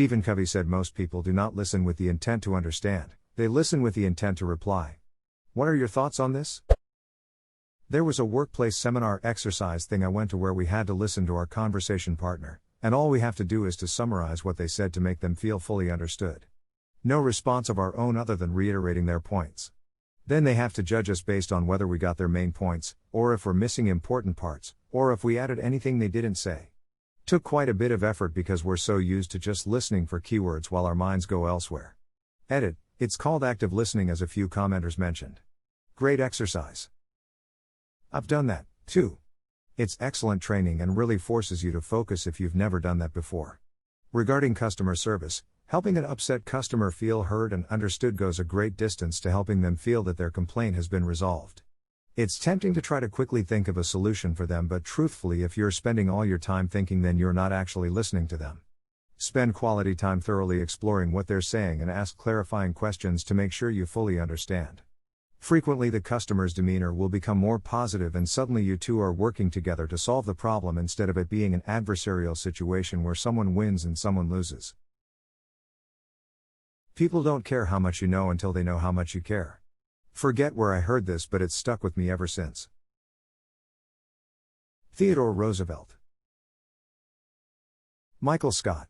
Stephen Covey said most people do not listen with the intent to understand, they listen with the intent to reply. What are your thoughts on this? There was a workplace seminar exercise thing I went to where we had to listen to our conversation partner, and all we have to do is to summarize what they said to make them feel fully understood. No response of our own other than reiterating their points. Then they have to judge us based on whether we got their main points, or if we're missing important parts, or if we added anything they didn't say. Took quite a bit of effort because we're so used to just listening for keywords while our minds go elsewhere. Edit, it's called active listening as a few commenters mentioned. Great exercise. I've done that, too. It's excellent training and really forces you to focus if you've never done that before. Regarding customer service, helping an upset customer feel heard and understood goes a great distance to helping them feel that their complaint has been resolved. It's tempting to try to quickly think of a solution for them, but truthfully, if you're spending all your time thinking, then you're not actually listening to them. Spend quality time thoroughly exploring what they're saying and ask clarifying questions to make sure you fully understand. Frequently, the customer's demeanor will become more positive and suddenly you two are working together to solve the problem instead of it being an adversarial situation where someone wins and someone loses. People don't care how much you know until they know how much you care. Forget where I heard this, but it's stuck with me ever since. Theodore Roosevelt. Michael Scott.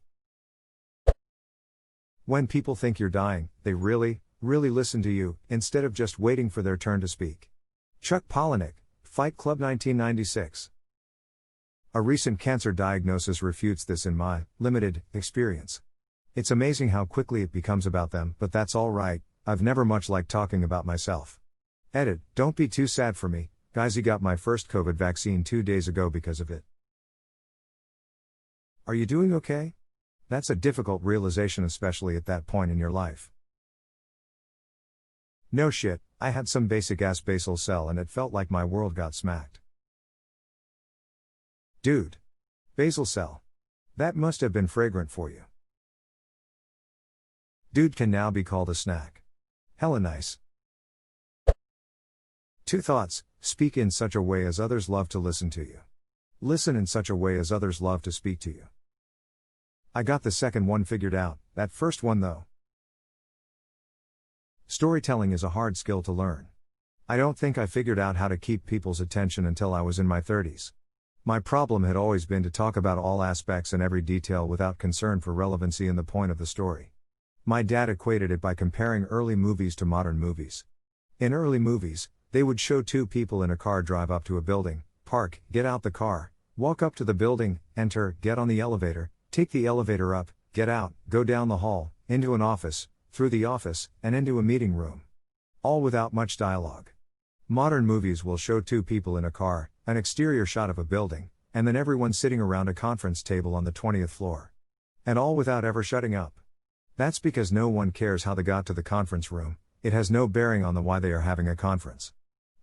When people think you're dying, they really listen to you, instead of just waiting for their turn to speak. Chuck Palahniuk, Fight Club 1996. A recent cancer diagnosis refutes this in my limited experience. It's amazing how quickly it becomes about them, but that's all right, I've never much liked talking about myself. Edit, don't be too sad for me, guys, he got my first COVID vaccine 2 days ago because of it. Are you doing okay? That's a difficult realization, especially at that point in your life. No shit, I had some basic ass basal cell and it felt like my world got smacked. Dude. Basal cell. That must have been fragrant for you. Dude can now be called a snack. Hella nice. 2 thoughts, speak in such a way as others love to listen to you. Listen in such a way as others love to speak to you. I got the second one figured out, that first one though. Storytelling is a hard skill to learn. I don't think I figured out how to keep people's attention until I was in my 30s. My problem had always been to talk about all aspects and every detail without concern for relevancy and the point of the story. My dad equated it by comparing early movies to modern movies. In early movies, they would show 2 people in a car drive up to a building, park, get out the car, walk up to the building, enter, get on the elevator, take the elevator up, get out, go down the hall, into an office, through the office, and into a meeting room. All without much dialogue. Modern movies will show 2 people in a car, an exterior shot of a building, and then everyone sitting around a conference table on the 20th floor. And all without ever shutting up. That's because no one cares how they got to the conference room, it has no bearing on the why they are having a conference.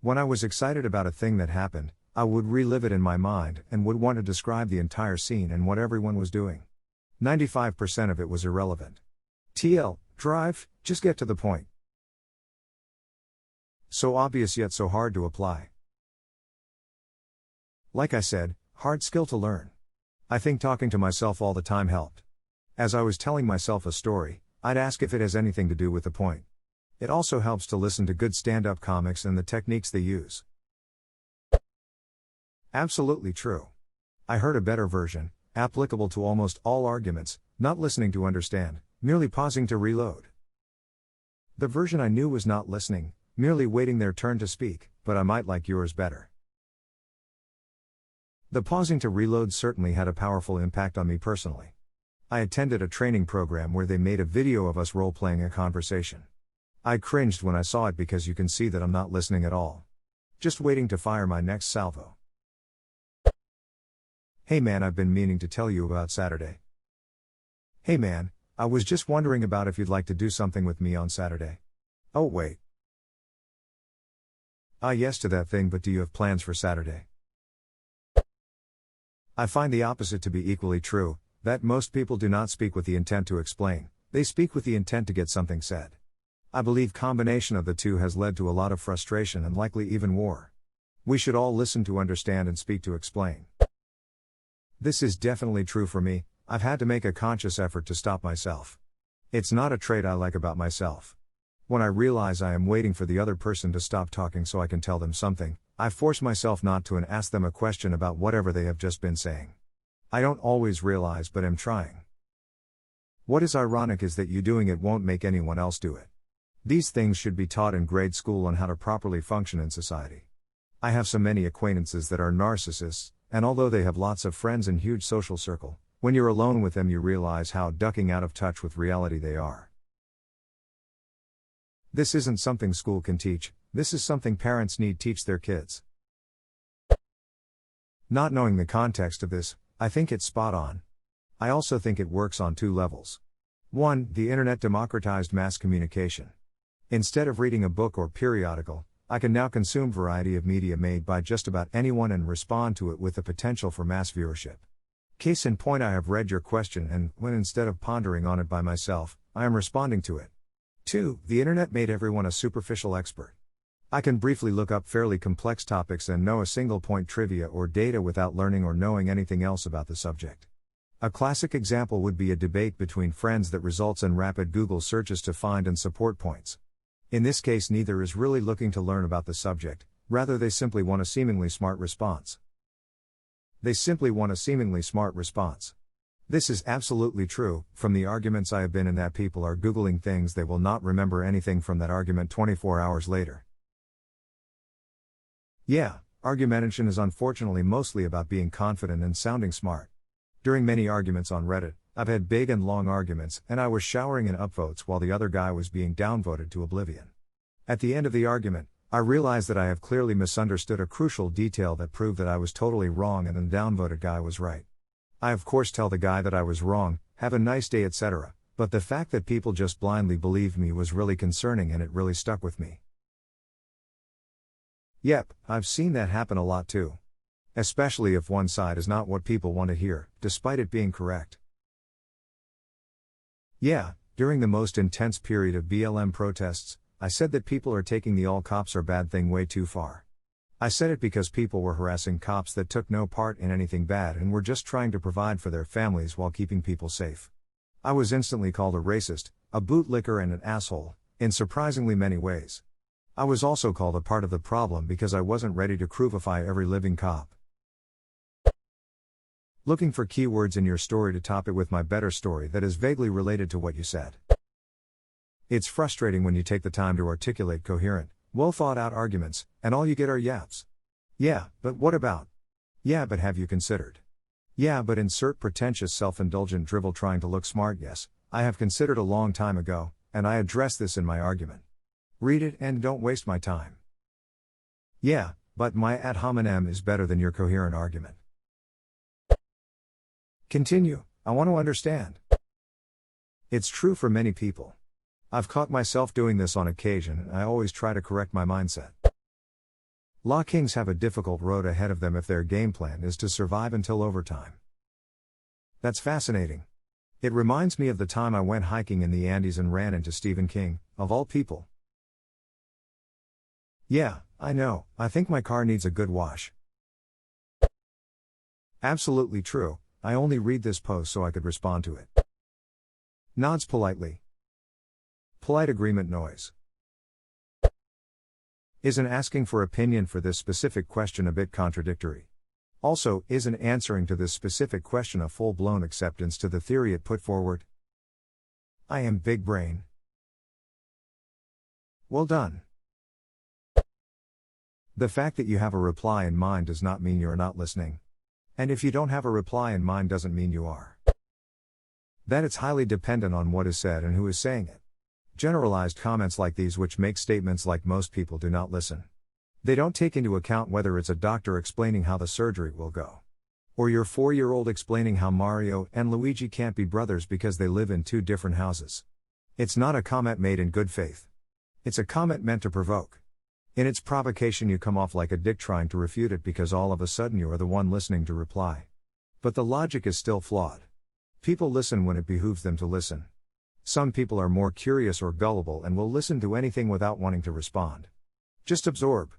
When I was excited about a thing that happened, I would relive it in my mind and would want to describe the entire scene and what everyone was doing. 95% of it was irrelevant. TL, drive, just get to the point. So obvious yet so hard to apply. Like I said, hard skill to learn. I think talking to myself all the time helped. As I was telling myself a story, I'd ask if it has anything to do with the point. It also helps to listen to good stand-up comics and the techniques they use. Absolutely true. I heard a better version, applicable to almost all arguments, not listening to understand, merely pausing to reload. The version I knew was not listening, merely waiting their turn to speak, but I might like yours better. The pausing to reload certainly had a powerful impact on me personally. I attended a training program where they made a video of us role-playing a conversation. I cringed when I saw it because you can see that I'm not listening at all. Just waiting to fire my next salvo. Hey man, I've been meaning to tell you about Saturday. Hey man, I was just wondering about if you'd like to do something with me on Saturday. Oh wait. Yes to that thing, but do you have plans for Saturday? I find the opposite to be equally true, that most people do not speak with the intent to explain, they speak with the intent to get something said. I believe combination of the two has led to a lot of frustration and likely even war. We should all listen to understand and speak to explain. This is definitely true for me. I've had to make a conscious effort to stop myself. It's not a trait I like about myself. When I realize I am waiting for the other person to stop talking so I can tell them something, I force myself not to and ask them a question about whatever they have just been saying. I don't always realize, but am trying. What is ironic is that you doing it won't make anyone else do it. These things should be taught in grade school on how to properly function in society. I have so many acquaintances that are narcissists, and although they have lots of friends and huge social circle, when you're alone with them you realize how ducking out of touch with reality they are. This isn't something school can teach, this is something parents need teach their kids. Not knowing the context of this, I think it's spot on. I also think it works on two levels. 1. The internet democratized mass communication. Instead of reading a book or periodical, I can now consume variety of media made by just about anyone and respond to it with the potential for mass viewership. Case in point, I have read your question and, when instead of pondering on it by myself, I am responding to it. 2. The internet made everyone a superficial expert. I can briefly look up fairly complex topics and know a single point trivia or data without learning or knowing anything else about the subject. A classic example would be a debate between friends that results in rapid Google searches to find and support points. In this case, neither is really looking to learn about the subject, rather they simply want a seemingly smart response. This is absolutely true. From the arguments I have been in that people are Googling things they will not remember anything from that argument 24 hours later. Yeah, argumentation is unfortunately mostly about being confident and sounding smart. During many arguments on Reddit, I've had big and long arguments, and I was showering in upvotes while the other guy was being downvoted to oblivion. At the end of the argument, I realized that I have clearly misunderstood a crucial detail that proved that I was totally wrong and the downvoted guy was right. I of course tell the guy that I was wrong, have a nice day, etc., but the fact that people just blindly believed me was really concerning and it really stuck with me. Yep, I've seen that happen a lot too. Especially if one side is not what people want to hear, despite it being correct. Yeah, during the most intense period of BLM protests, I said that people are taking the all cops are bad thing way too far. I said it because people were harassing cops that took no part in anything bad and were just trying to provide for their families while keeping people safe. I was instantly called a racist, a bootlicker and an asshole, in surprisingly many ways. I was also called a part of the problem because I wasn't ready to cruvify every living cop. Looking for keywords in your story to top it with my better story that is vaguely related to what you said. It's frustrating when you take the time to articulate coherent, well thought out arguments, and all you get are yaps. Yeah, but what about? Yeah, but have you considered? Yeah, but insert pretentious self-indulgent drivel trying to look smart. Yes, I have considered a long time ago, and I address this in my argument. Read it and don't waste my time. Yeah, but my ad hominem is better than your coherent argument. Continue, I want to understand. It's true for many people. I've caught myself doing this on occasion and I always try to correct my mindset. Law kings have a difficult road ahead of them if their game plan is to survive until overtime. That's fascinating. It reminds me of the time I went hiking in the Andes and ran into Stephen King, of all people. Yeah, I know, I think my car needs a good wash. Absolutely true, I only read this post so I could respond to it. Nods politely. Polite agreement noise. Isn't asking for opinion for this specific question a bit contradictory? Also, isn't answering to this specific question a full-blown acceptance to the theory it put forward? I am big brain. Well done. The fact that you have a reply in mind does not mean you are not listening. And if you don't have a reply in mind doesn't mean you are. That it's highly dependent on what is said and who is saying it. Generalized comments like these which make statements like most people do not listen. They don't take into account whether it's a doctor explaining how the surgery will go. Or your 4-year-old explaining how Mario and Luigi can't be brothers because they live in 2 different houses. It's not a comment made in good faith. It's a comment meant to provoke. In its provocation you come off like a dick trying to refute it because all of a sudden you are the one listening to reply. But the logic is still flawed. People listen when it behooves them to listen. Some people are more curious or gullible and will listen to anything without wanting to respond. Just absorb.